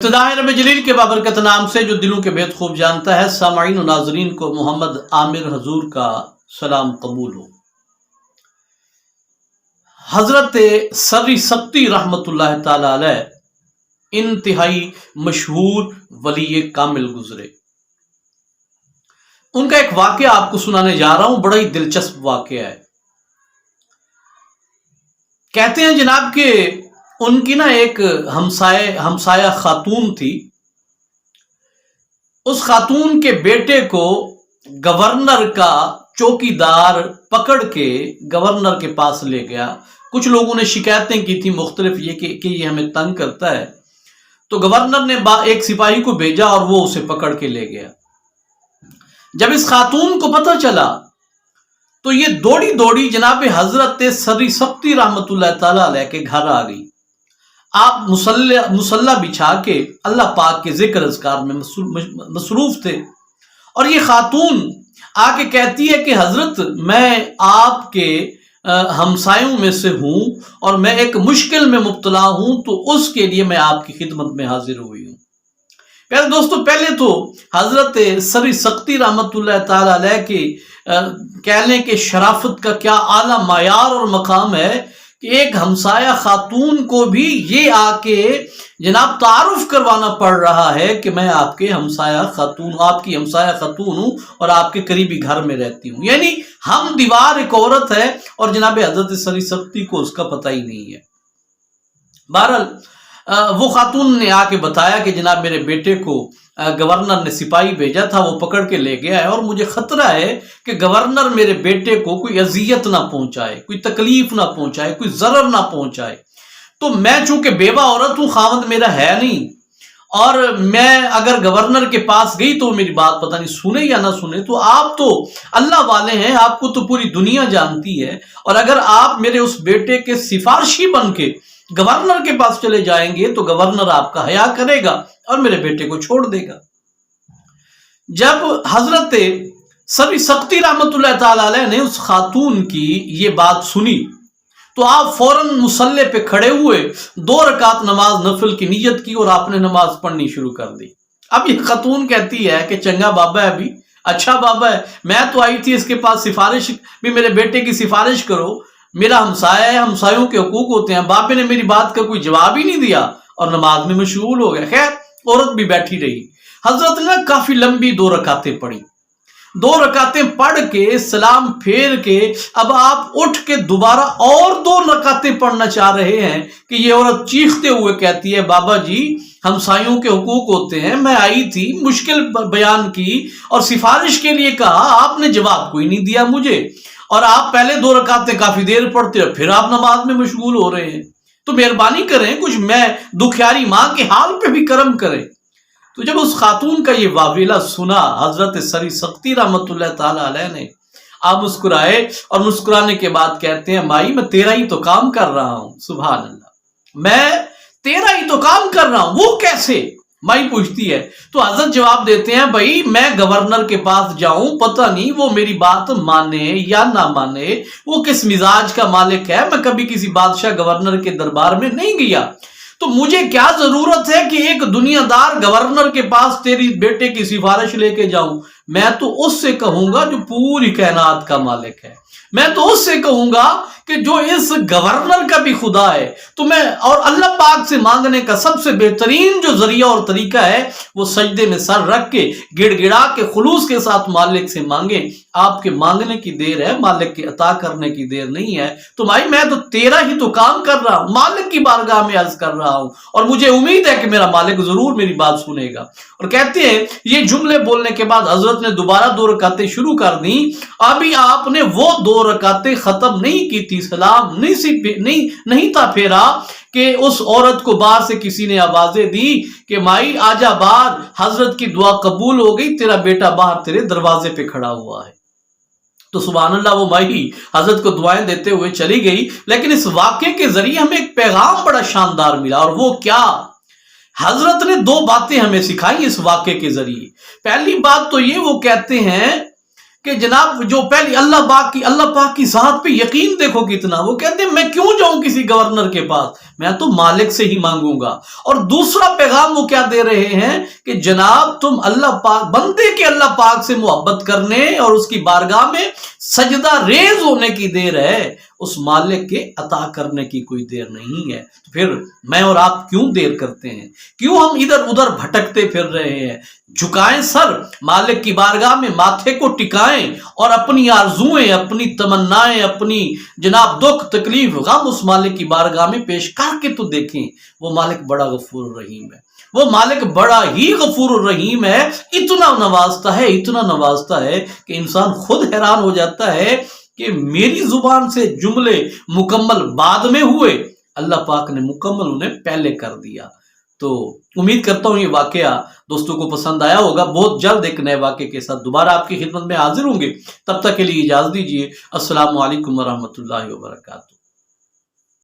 इब्तिदाए रब जलील के बाबरकत नाम से जो दिलों के भेद खूब जानता है, सामाईन और नाजरीन को मोहम्मद आमिर हजूर का सलाम कबूल हो। हजरत सर्री सख्ती रहमतुल्लाह ताला अलैह इंतहाई मशहूर वली कामिल गुजरे। उनका एक वाकया आपको सुनाने जा रहा हूं, बड़ा ही दिलचस्प वाकया है। कहते हैं जनाब के उनकी ना एक हमसाया खातून थी। उस खातून के बेटे को गवर्नर का चौकीदार पकड़ के गवर्नर के पास ले गया। कुछ लोगों ने शिकायतें की थी मुख्तलिफ ये कि ये हमें तंग करता है, तो गवर्नर ने एक सिपाही को भेजा और वो उसे पकड़ के ले गया। जब इस खातून को पता चला तो ये दौड़ी दौड़ी जनाब हजरत सर्री सख्ती रहमतुल्लाह ताला अलैह के घर आ गई। आप मुसल्ला बिछा के अल्लाह पाक के जिक्र अज़कार में मसरूफ थे और ये खातून आके कहती है कि हजरत मैं आपके हमसायों में से हूं और मैं एक मुश्किल में मुब्तला हूं, तो उसके लिए मैं आपकी खिदमत में हाजिर हुई हूं। प्यारे दोस्तों, पहले तो हजरत सर्री सख्ती रहमतुल्लाह ताला अलैह के कहने के शराफत का क्या आला मायार और मकाम है कि एक हमसाया खातून को भी ये आके जनाब तारुफ करवाना पड़ रहा है कि मैं आपकी हमसाया खातून हूं और आपके करीबी घर में रहती हूं। यानी हम दीवार एक औरत है और जनाब हजरत सर्री सख्ती को उसका पता ही नहीं है। बहरहाल वो खातून ने आके बताया कि जनाब मेरे बेटे को गवर्नर ने सिपाही भेजा था, वो पकड़ के ले गया है और मुझे खतरा है कि गवर्नर मेरे बेटे को कोई अजियत ना पहुंचाए, कोई तकलीफ ना पहुंचाए, कोई जरर ना पहुंचाए। तो मैं चूंकि बेवा औरत हूं, खावंद मेरा है नहीं, और मैं अगर गवर्नर के पास गई तो मेरी बात पता नहीं सुने या ना सुने। तो आप तो अल्लाह वाले हैं, आपको तो पूरी दुनिया जानती है, और अगर आप मेरे उस बेटे के सिफारशी बन के गवर्नर के पास चले जाएंगे तो गवर्नर आपका हया करेगा और मेरे बेटे को छोड़ देगा। जब हजरत सर्री सख्ती रहमतुल्लाह ताला अलैह ने उस खातून की ये बात सुनी तो आप फौरन मुसल्ले पे खड़े हुए, 2 रकात नमाज नफल की नीयत की और आपने नमाज पढ़नी शुरू कर दी। अब ये खातून कहती है कि चंगा बाबा है, अभी अच्छा बाबा है, मैं तो आई थी इसके पास सिफारिश भी, मेरे बेटे की सिफारिश करो, मेरा हमसाया है, हमसायों के हुकूक होते हैं। बाबे ने मेरी बात का कोई जवाब ही नहीं दिया और नमाज में मशगूल हो गया। खैर औरत भी बैठी रही। हजरत ने काफी लंबी 2 रकातें पढ़ी। 2 रकातें पढ़ के सलाम फेर के अब आप उठ के दोबारा और 2 रकातें पढ़ना चाह रहे हैं कि ये औरत चीखते हुए कहती है, बाबा जी हमसायों के हुकूक होते हैं, मैं आई थी, मुश्किल बयान की और सिफारिश के लिए कहा, आपने जवाब कोई नहीं दिया मुझे, और आप पहले 2 रकातें काफी देर पढ़ते हो, फिर आप नमाज में मशगूल हो रहे हैं, तो मेहरबानी करें कुछ मैं दुखियारी मां के हाल पे भी करम करें। तो जब उस खातून का ये वाविला सुना हजरत सर्री सख्ती रहमतुल्लाह ताला अलैह ने, आप मुस्कुराए और मुस्कुराने के बाद कहते हैं, माई मैं तेरा ही तो काम कर रहा हूं। सुभान अल्लाह, मैं तेरा ही तो काम कर रहा हूं। वो कैसे? माई पूछती है। तो हजरत जवाब देते हैं, भाई मैं गवर्नर के पास जाऊं, पता नहीं वो मेरी बात माने या ना माने, वो किस मिजाज का मालिक है, मैं कभी किसी बादशाह गवर्नर के दरबार में नहीं गया, तो मुझे क्या जरूरत है कि एक दुनियादार गवर्नर के पास तेरी बेटे की सिफारिश लेके जाऊं। मैं तो उससे कहूंगा जो पूरी कायनात का मालिक है, मैं तो उससे कहूंगा कि जो इस गवर्नर का भी खुदा है। तो मैं और अल्लाह पाक से मांगने का सबसे बेहतरीन जो जरिया और तरीका है वो सजदे में सर रख के गिड़गिड़ा के खुलूस के साथ मालिक से मांगे। आपके मांगने की देर है, मालिक के अता करने की देर नहीं है। तो भाई मैं तो तेरा ही तो काम कर रहा हूं, मालिक की बारगाह में अर्ज कर रहा हूं और मुझे उम्मीद है कि मेरा मालिक जरूर मेरी बात सुनेगा। और कहते हैं ये जुमले बोलने के बाद हजरत ने दोबारा 2 रकातें शुरू कर दी। अभी आपने वो 2 रकातें खत्म नहीं की थी, सलाम नहीं था फेरा कि उस औरत को बाहर से किसी ने आवाजें दी कि माई आजा बाहर, हजरत की दुआ कबूल हो गई, तेरा बेटा बाहर तेरे दरवाजे पे खड़ा हुआ है। तो सुभान अल्लाह, वो माई हजरत को दुआएं देते हुए चली गई। लेकिन इस वाक्य के जरिए हमें एक पैगाम बड़ा शानदार मिला, और वो क्या? हजरत ने 2 बातें हमें सिखाई इस वाक्य के जरिए। पहली बात तो ये, वो कहते हैं کہ جناب جو پہلی اللہ پاک کی ذات پہ یقین دیکھو کتنا، وہ کہتے ہیں میں کیوں جاؤں کسی گورنر کے پاس، میں تو مالک سے ہی مانگوں گا۔ اور دوسرا پیغام وہ کیا دے رہے ہیں کہ جناب تم اللہ پاک بندے کے اللہ پاک سے محبت کرنے اور اس کی بارگاہ میں سجدہ ریز ہونے کی دیر ہے، اس مالک کے عطا کرنے کی کوئی دیر نہیں ہے۔ تو پھر میں اور آپ کیوں دیر کرتے ہیں؟ کیوں ہم ادھر ادھر بھٹکتے پھر رہے ہیں؟ جھکائیں سر، مالک کی بارگاہ میں ماتھے کو ٹکائیں اور اپنی آرزوئیں، اپنی تمنائیں، اپنی جناب دکھ تکلیف غم اس مالک کی بارگاہ میں پیش کر کے تو دیکھیں۔ وہ مالک بڑا غفور الرحیم ہے، وہ مالک بڑا ہی غفور الرحیم ہے، اتنا نوازتا ہے کہ انسان خود حیران ہو جاتا ہے کہ میری زبان سے جملے مکمل بعد میں ہوئے، اللہ پاک نے مکمل انہیں پہلے کر دیا۔ تو امید کرتا ہوں یہ واقعہ دوستوں کو پسند آیا ہوگا۔ بہت جلد ایک نئے واقعے کے ساتھ دوبارہ آپ کی خدمت میں حاضر ہوں گے، تب تک کے لیے اجازت دیجیے۔ السلام علیکم ورحمۃ اللہ وبرکاتہ۔